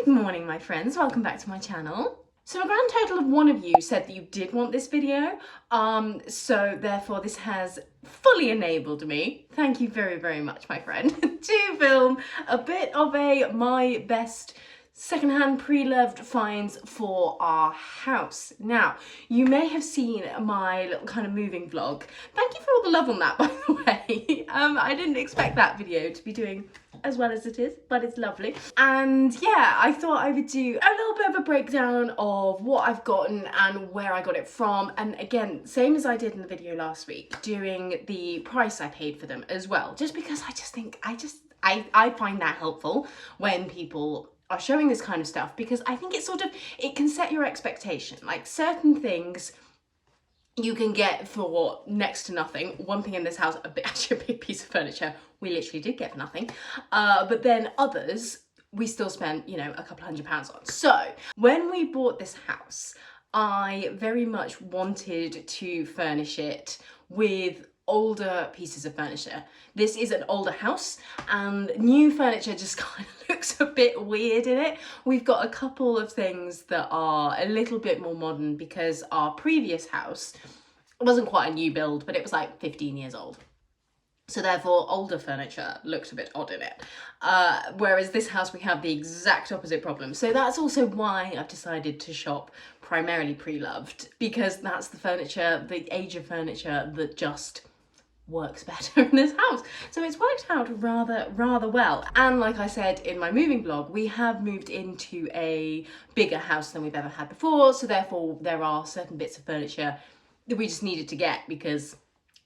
Good morning, my friends. Welcome back to my channel. So a grand total of one of you said that you did want this video, so therefore this has fully enabled me, thank you very, very much, my friend, to film a bit of my best secondhand pre-loved finds for our house. Now, you may have seen my little kind of moving vlog. Thank you for all the love on that, by the way. I didn't expect that video to be doing as well as it is, but it's lovely. And yeah, I thought I would do a little bit of a breakdown of what I've gotten and where I got it from. And again, same as I did in the video last week, doing the price I paid for them as well, just because I just think, I find that helpful when people are showing this kind of stuff, because I think it's it can set your expectation. Like certain things you can get for next to nothing. One thing in this house, actually a big piece of furniture, we literally did get for nothing. But then others, we still spent, you know, a couple £100 on. So when we bought this house, I very much wanted to furnish it with older pieces of furniture. This is an older house and new furniture just kind of looks a bit weird in it. We've got a couple of things that are a little bit more modern because our previous house wasn't quite a new build, but it was like 15 years old. So therefore older furniture looked a bit odd in it. Whereas this house, we have the exact opposite problem. So that's also why I've decided to shop primarily pre-loved, because that's the furniture, the age of furniture that just works better in this house. So it's worked out rather well. And like I said in my moving vlog, we have moved into a bigger house than we've ever had before. So therefore there are certain bits of furniture that we just needed to get because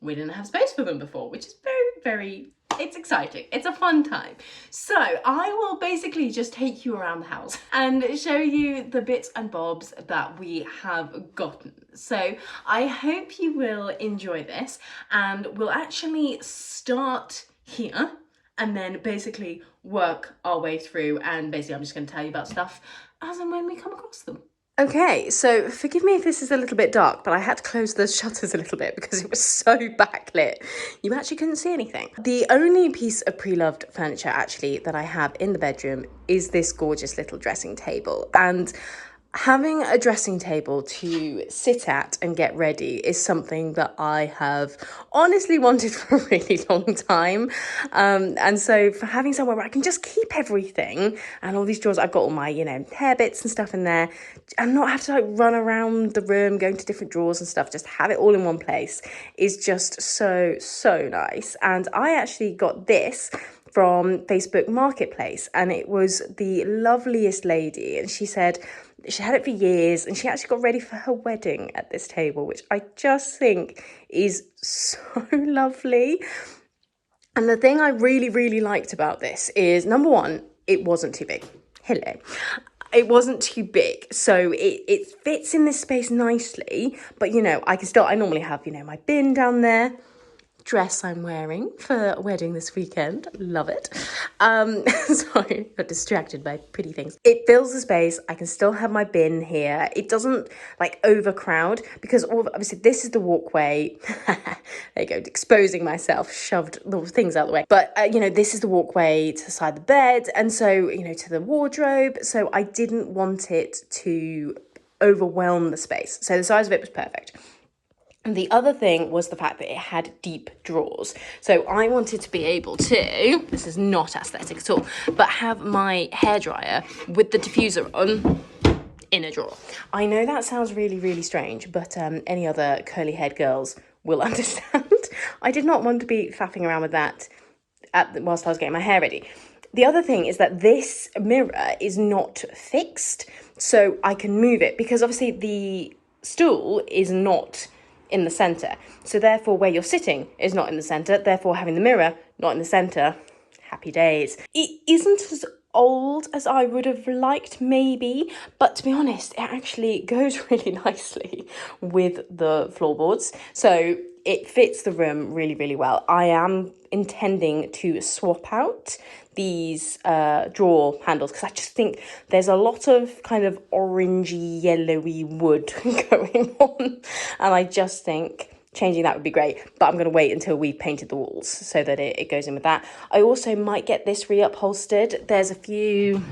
we didn't have space for them before, which is very, it's exciting. It's a fun time. So I will basically just take you around the house and show you the bits and bobs that we have gotten. So I hope you will enjoy this, and we'll actually start here and then basically work our way through, and basically I'm just going to tell you about stuff as and when we come across them. Okay, so forgive me if this is a little bit dark, but I had to close the shutters a little bit because it was so backlit. You actually couldn't see anything. The only piece of pre-loved furniture actually that I have in the bedroom is this gorgeous little dressing table. And having a dressing table to sit at and get ready is something that I have honestly wanted for a really long time. And so for having somewhere where I can just keep everything and all these drawers, I've got all my, you know, hair bits and stuff in there, and not have to like run around the room going to different drawers and stuff, just have it all in one place is just so nice. And I actually got this from Facebook Marketplace, and it was the loveliest lady, and she said she had it for years and she actually got ready for her wedding at this table, which I just think is so lovely. And the thing I really liked about this is, number one, it wasn't too big. Hello. It wasn't too big, so it fits in this space nicely, but you know, I normally have, you know, my bin down there, dress I'm wearing for a wedding this weekend, love it. Sorry, got distracted by pretty things. It fills the space, I can still have my bin here, it doesn't like overcrowd, because obviously this is the walkway, there you go, exposing myself, shoved the things out of the way, but you know, this is the walkway to the side of the bed, and so, you know, to the wardrobe, so I didn't want it to overwhelm the space, so the size of it was perfect. And the other thing was the fact that it had deep drawers. So I wanted to be able to, this is not aesthetic at all, but have my hairdryer with the diffuser on in a drawer. I know that sounds really strange, but any other curly haired girls will understand. I did not want to be faffing around with that whilst I was getting my hair ready. The other thing is that this mirror is not fixed, so I can move it, because obviously the stool is not in the center, so therefore where you're sitting is not in the center, therefore having the mirror not in the center, happy days. It isn't as old as I would have liked maybe, but to be honest, it actually goes really nicely with the floorboards, so it fits the room really well. I am intending to swap out these drawer handles, because I just think there's a lot of kind of orangey, yellowy wood going on, and I just think changing that would be great, but I'm going to wait until we've painted the walls so that it goes in with that. I also might get this reupholstered. There's a few,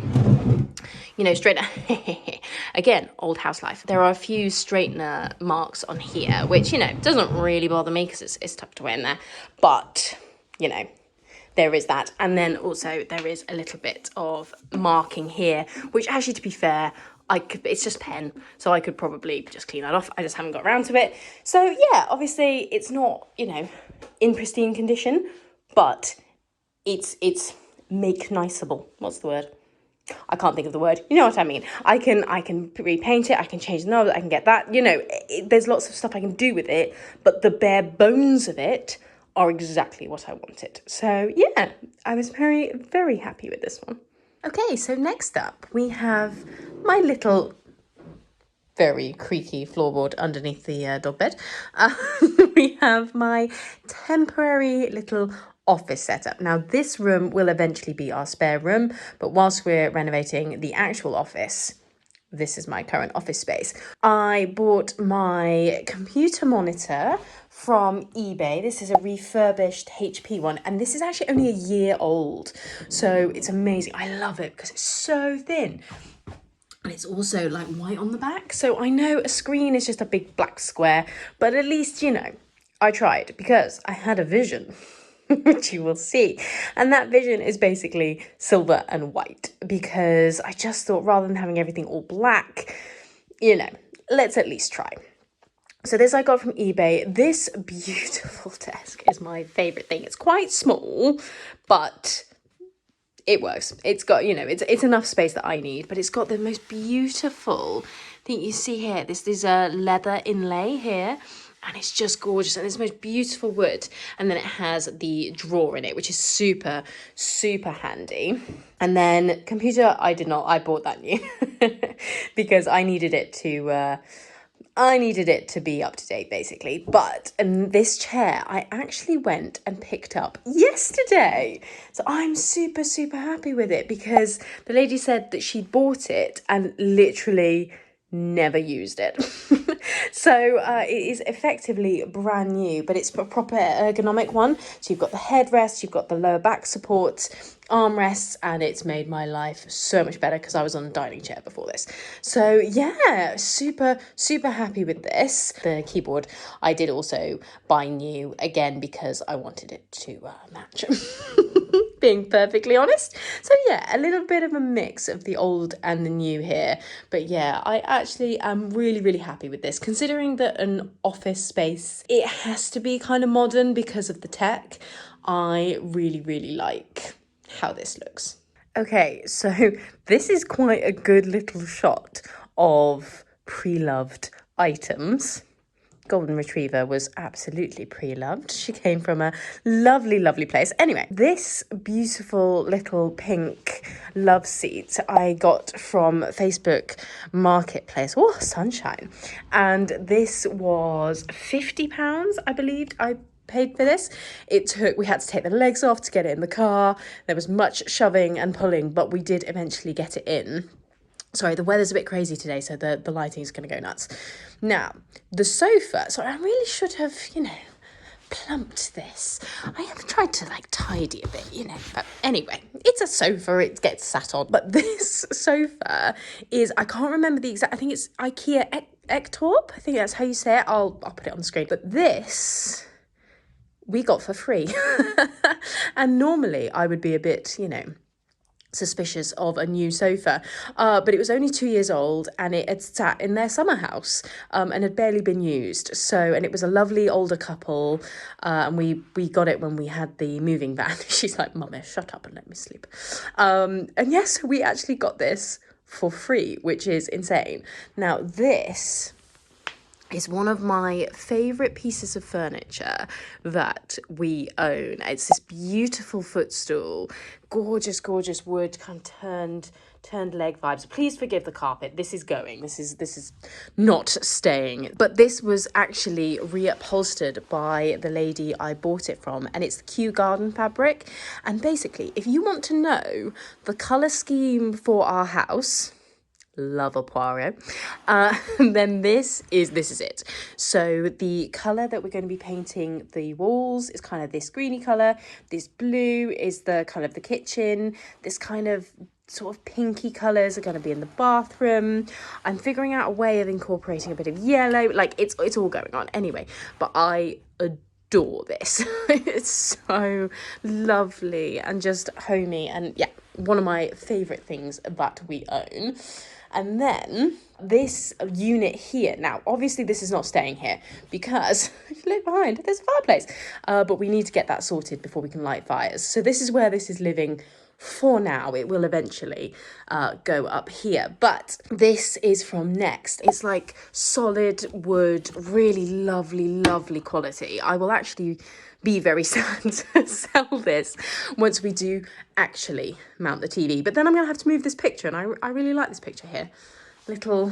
you know, straightener. Again, old house life. There are a few straightener marks on here, which, you know, doesn't really bother me because it's tucked away in there. But, you know, there is that. And then also there is a little bit of marking here, which actually, to be fair, it's just pen, so I could probably just clean that off. I just haven't got around to it. So yeah, obviously it's not, you know, in pristine condition, but it's make-niceable. What's the word? I can't think of the word. You know what I mean? I can repaint it. I can change the knobs. I can get that. You know, there's lots of stuff I can do with it, but the bare bones of it are exactly what I wanted. So yeah, I was very, very happy with this one. Okay, so next up we have my little very creaky floorboard underneath the dog bed. We have my temporary little office setup. Now, this room will eventually be our spare room, but whilst we're renovating the actual office, this is my current office space. I bought my computer monitor from eBay. This is a refurbished HP one, and this is actually only a year old, so it's amazing. I love it because it's so thin. And it's also like white on the back. So I know a screen is just a big black square, but at least, you know, I tried because I had a vision, which you will see. And that vision is basically silver and white, because I just thought rather than having everything all black, you know, let's at least try. So this I got from eBay. This beautiful desk is my favourite thing. It's quite small, but it works. It's got, you know, it's enough space that I need, but it's got the most beautiful thing you see here. This is a leather inlay here, and it's just gorgeous, and it's the most beautiful wood. And then it has the drawer in it, which is super, super handy. And then computer, I bought that new because I needed it to be up to date, basically. But this chair, I actually went and picked up yesterday. So I'm super, super happy with it, because the lady said that she bought it and literally never used it. So it is effectively brand new, but it's a proper ergonomic one. So you've got the headrest, you've got the lower back support, armrests, and it's made my life so much better because I was on a dining chair before this. So yeah, super, super happy with this. The keyboard I did also buy new, again, because I wanted it to match. Being perfectly honest. So yeah, a little bit of a mix of the old and the new here. But yeah, I actually am really, really happy with this, considering that an office space, it has to be kind of modern because of the tech. I really, really like how this looks. Okay, so this is quite a good little shot of pre-loved items. Golden Retriever was absolutely pre-loved. She came from a lovely, lovely place. Anyway, this beautiful little pink love seat I got from Facebook Marketplace. Oh, sunshine. And this was £50, I believed. I paid for this. We had to take the legs off to get it in the car. There was much shoving and pulling, but we did eventually get it in. Sorry, the weather's a bit crazy today, so the lighting is going to go nuts. Now, the sofa. So I really should have, you know, plumped this. I have tried to, like, tidy a bit, you know. But anyway, it's a sofa. It gets sat on. But this sofa is, I can't remember the exact, I think it's IKEA Ektorp. I think that's how you say it. I'll put it on the screen. But this we got for free. And normally I would be a bit, you know, suspicious of a new sofa, but it was only 2 years old, and it had sat in their summer house and had barely been used. So, and it was a lovely older couple, and we got it when we had the moving van. She's like, "Mummy, shut up and let me sleep." And yes, we actually got this for free, which is insane. Now, this is one of my favourite pieces of furniture that we own. It's this beautiful footstool, gorgeous, gorgeous wood, kind of turned leg vibes. Please forgive the carpet. This is going. This is not staying. But this was actually reupholstered by the lady I bought it from, and it's the Kew Garden fabric. And basically, if you want to know the colour scheme for our house, love a Poirot, then this is it. So the colour that we're going to be painting the walls is kind of this greeny colour. This blue is the kind of the kitchen. This kind of sort of pinky colours are going to be in the bathroom. I'm figuring out a way of incorporating a bit of yellow. Like, it's all going on anyway, but I adore this. It's so lovely and just homey, and yeah, one of my favourite things that we own. And then this unit here, now obviously this is not staying here because if you look behind, there's a fireplace, but we need to get that sorted before we can light fires. So this is where this is living for now. It will eventually go up here, but this is from Next. It's like solid wood, really lovely quality. I will actually be very sad to sell this once we do actually mount the TV, but then I'm gonna have to move this picture, and I really like this picture here. Little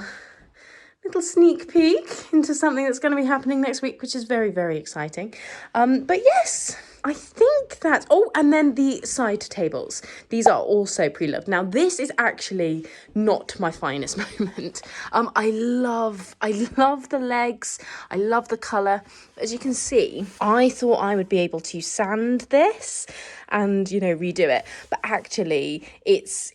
sneak peek into something that's going to be happening next week, which is very exciting. But yes, I think that's... Oh, and then the side tables. These are also pre-loved. Now, this is actually not my finest moment. I love the legs. I love the colour. As you can see, I thought I would be able to sand this and, you know, redo it, but actually it's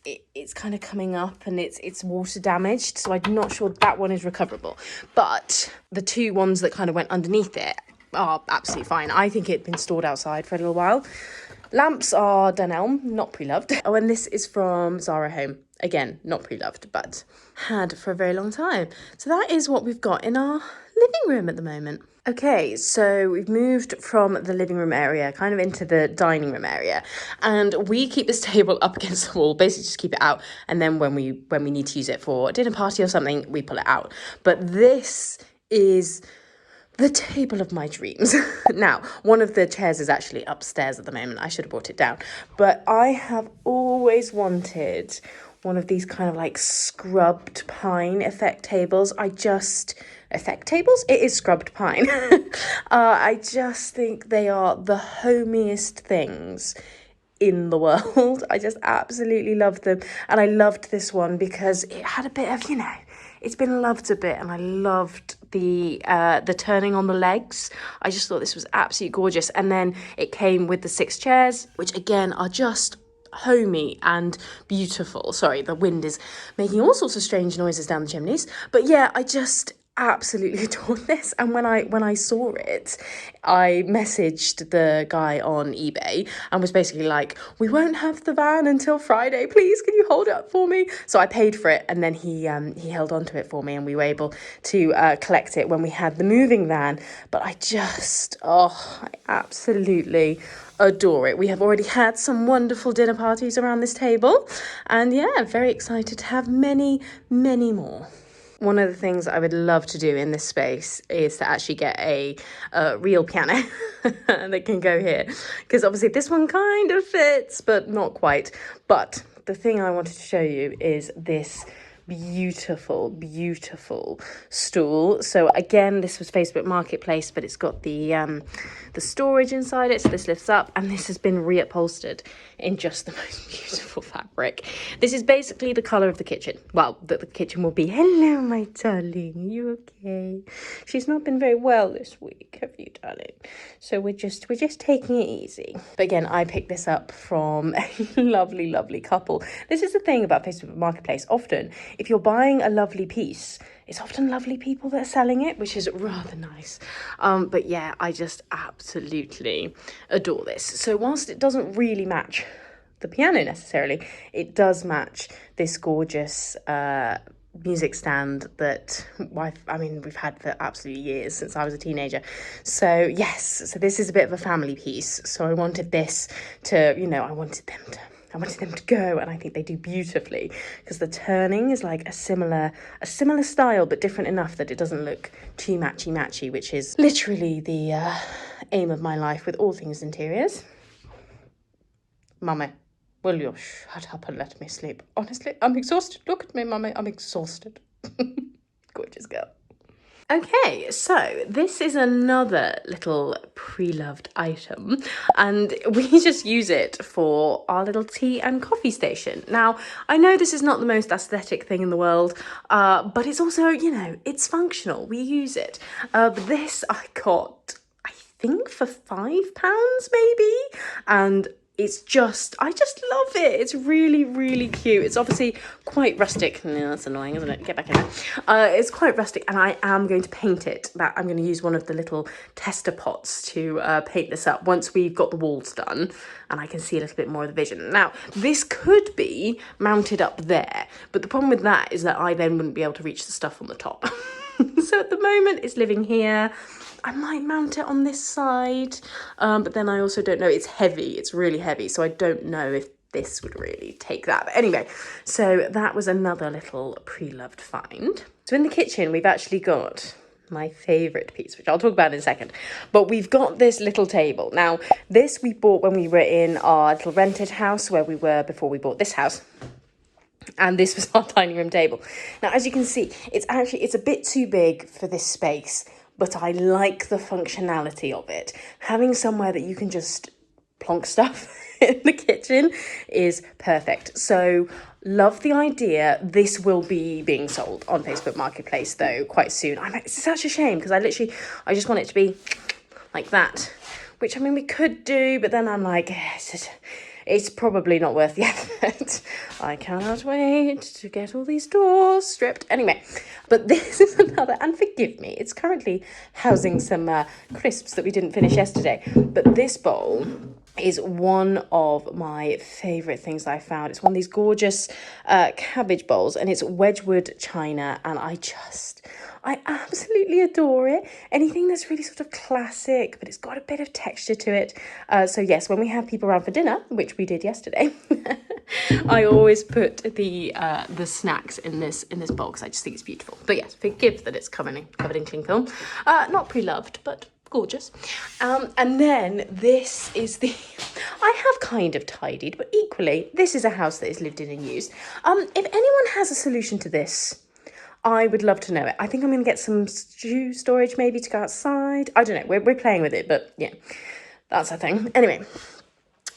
kind of coming up and it's water damaged, so I'm not sure that one is recoverable. But the two ones that kind of went underneath it are absolutely fine. I think it'd been stored outside for a little while. Lamps are Dunelm, not pre-loved. Oh, and this is from Zara Home. Again, not pre-loved, but had for a very long time. So that is what we've got in our living room at the moment. Okay, so we've moved from the living room area kind of into the dining room area, and we keep this table up against the wall, basically just keep it out, and then when we need to use it for a dinner party or something, we pull it out. But this is the table of my dreams. Now, one of the chairs is actually upstairs at the moment. I should have brought it down. But I have always wanted one of these kind of like scrubbed pine effect tables. Effect tables? It is scrubbed pine. I just think they are the homiest things in the world. I just absolutely love them. And I loved this one because it had a bit of, you know, it's been loved a bit, and I loved the turning on the legs. I just thought this was absolutely gorgeous. And then it came with the 6 chairs, which again are just homey and beautiful. Sorry, the wind is making all sorts of strange noises down the chimneys. But yeah, I just absolutely adored this. And when I saw it, I messaged the guy on eBay and was basically like, we won't have the van until Friday, please can you hold it up for me? So I paid for it, and then he held on to it for me, and we were able to collect it when we had the moving van. But I absolutely adore it. We have already had some wonderful dinner parties around this table, and yeah, very excited to have many more. One of the things I would love to do in this space is to actually get a real piano that can go here. Because obviously this one kind of fits, but not quite. But the thing I wanted to show you is this beautiful stool. So again, this was Facebook Marketplace, but it's got the storage inside it, so this lifts up, and this has been reupholstered in just the most beautiful fabric. This is basically the colour of the kitchen. Well, the kitchen will be. Hello, my darling, are you okay? She's not been very well this week, have you, darling? So we're just taking it easy. But again, I picked this up from a lovely couple. This is the thing about Facebook Marketplace. Often, if you're buying a lovely piece, it's often lovely people that are selling it, which is rather nice. But yeah, I just absolutely adore this. So whilst it doesn't really match the piano necessarily, it does match this gorgeous music stand that we've had for absolutely years, since I was a teenager. So yes, so this is a bit of a family piece. So I wanted this to, you know, I wanted them to go, and I think they do beautifully, because the turning is like a similar style, but different enough that it doesn't look too matchy, which is literally the aim of my life with all things interiors. Mummy, will you shut up and let me sleep? Honestly, I'm exhausted. Look at me, Mummy, I'm exhausted. Gorgeous girl. Okay, so this is another little pre-loved item, and we just use it for our little tea and coffee station. Now, I know this is not the most aesthetic thing in the world, but it's also, you know, it's functional. We use it. But this I got, I think, for £5 maybe, and it's just, I just love it. It's really, really cute. It's obviously quite rustic. No, that's annoying, isn't it? Get back in there. It's quite rustic, and I am going to paint it. I'm going to use one of the little tester pots to paint this up once we've got the walls done and I can see a little bit more of the vision. Now, this could be mounted up there, but the problem with that is that I then wouldn't be able to reach the stuff on the top. So at the moment, it's living here. I might mount it on this side, but then I also don't know. It's heavy. It's really heavy, so I don't know if this would really take that. But anyway, so that was another little pre-loved find. So in the kitchen, we've actually got my favourite piece, which I'll talk about in a second. But we've got this little table. Now, this we bought when we were in our little rented house where we were before we bought this house. And this was our dining room table. Now, as you can see, it's a bit too big for this space, but I like the functionality of it. Having somewhere that you can just plonk stuff in the kitchen is perfect. So love the idea. This will be being sold on Facebook Marketplace though quite soon. It's such a shame because I just want it to be like that, which I mean we could do, but then I'm like, it's probably not worth the effort. I cannot wait to get all these doors stripped. Anyway, but this is another, and forgive me, it's currently housing some crisps that we didn't finish yesterday. But this bowl is one of my favourite things I found. It's one of these gorgeous cabbage bowls, and it's Wedgwood china, and I absolutely adore it. Anything that's really sort of classic, but it's got a bit of texture to it. So yes, when we have people around for dinner, which we did yesterday, I always put the snacks in this bowl because I just think it's beautiful. But yes, forgive that it's covered in cling film. Not pre-loved, but gorgeous. And then this is I have kind of tidied, but equally, this is a house that is lived in and used. If anyone has a solution to this, I would love to know it. I think I'm going to get some shoe storage maybe to go outside. I don't know. We're playing with it, but yeah, that's a thing. Anyway,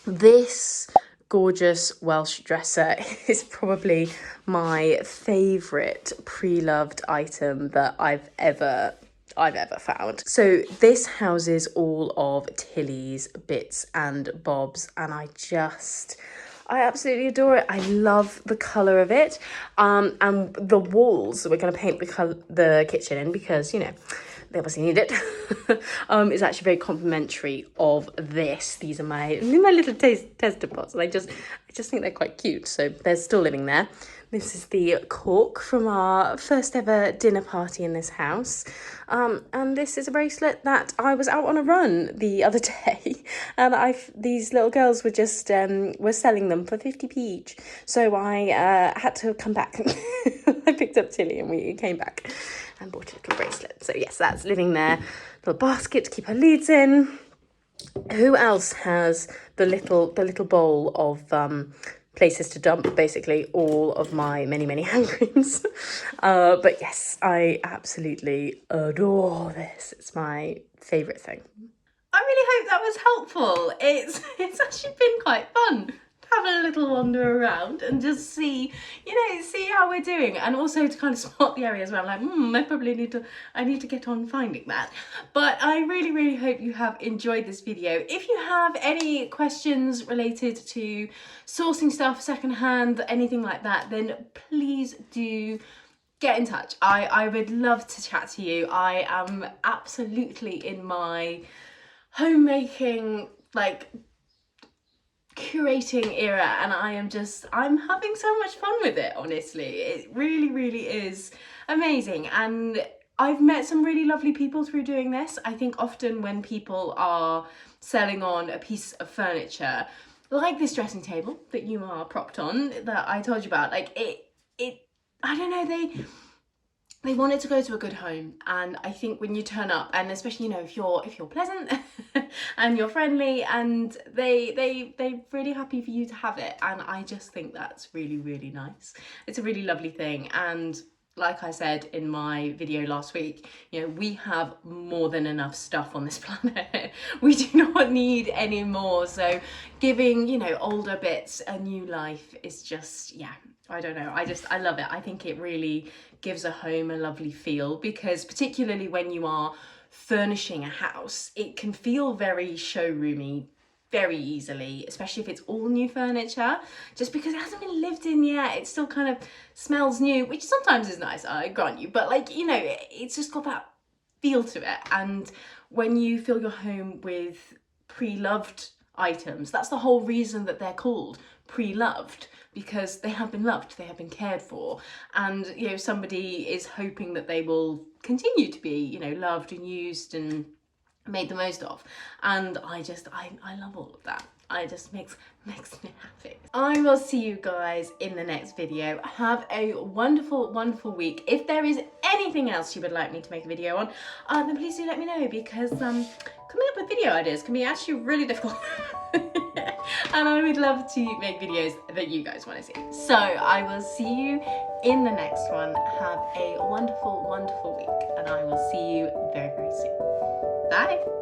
this gorgeous Welsh dresser is probably my favourite pre-loved item that I've ever found. So this houses all of Tilly's bits and bobs, and I absolutely adore it. I love the colour of it. And the walls that we're going to paint the kitchen in, because, you know, they obviously need it, is actually very complimentary of this. These are my little tester pots. And I just think they're quite cute. So they're still living there. This is the cork from our first ever dinner party in this house. And this is a bracelet that I was out on a run the other day, and these little girls were just were selling them for 50p each. So I had to come back. I picked up Tilly and we came back and bought a little bracelet. So yes, that's living there. Little basket to keep her leads in. Who else has the little bowl of places to dump basically all of my many hand creams? But yes, I absolutely adore this. It's my favourite thing. I really hope that was helpful. It's actually been quite fun having a little wander around and just see how we're doing, and also to kind of spot the areas where I'm like, I need to get on finding that. But I really hope you have enjoyed this video. If you have any questions related to sourcing stuff secondhand, anything like that, then please do get in touch. I would love to chat to you. I am absolutely in my homemaking, like, curating era, and I'm having so much fun with it, honestly. It really is amazing, and I've met some really lovely people through doing this. I think often when people are selling on a piece of furniture, like this dressing table that you are propped on, that I told you about, like I don't know, they want it to go to a good home, and I think when you turn up, and especially, you know, if you're pleasant and you're friendly, and they're really happy for you to have it, and I just think that's really nice. It's a really lovely thing, and like I said in my video last week, you know, we have more than enough stuff on this planet. We do not need any more, so giving, you know, older bits a new life is just, yeah, I don't know, I love it. I think it really gives a home a lovely feel, because particularly when you are furnishing a house, it can feel very showroomy very easily, especially if it's all new furniture, just because it hasn't been lived in yet. It still kind of smells new, which sometimes is nice, I grant you, but like, you know, it's just got that feel to it. And when you fill your home with pre-loved items, that's the whole reason that they're called pre-loved, because they have been loved, they have been cared for, and you know, somebody is hoping that they will continue to be, you know, loved and used and made the most of. And I love all of that. I just makes me happy. I will see you guys in the next video. Have a wonderful, wonderful week. If there is anything else you would like me to make a video on, then please do let me know, because coming up with video ideas can be actually really difficult. And I would love to make videos that you guys want to see. So I will see you in the next one. Have a wonderful, wonderful week, and I will see you very, very soon. Bye.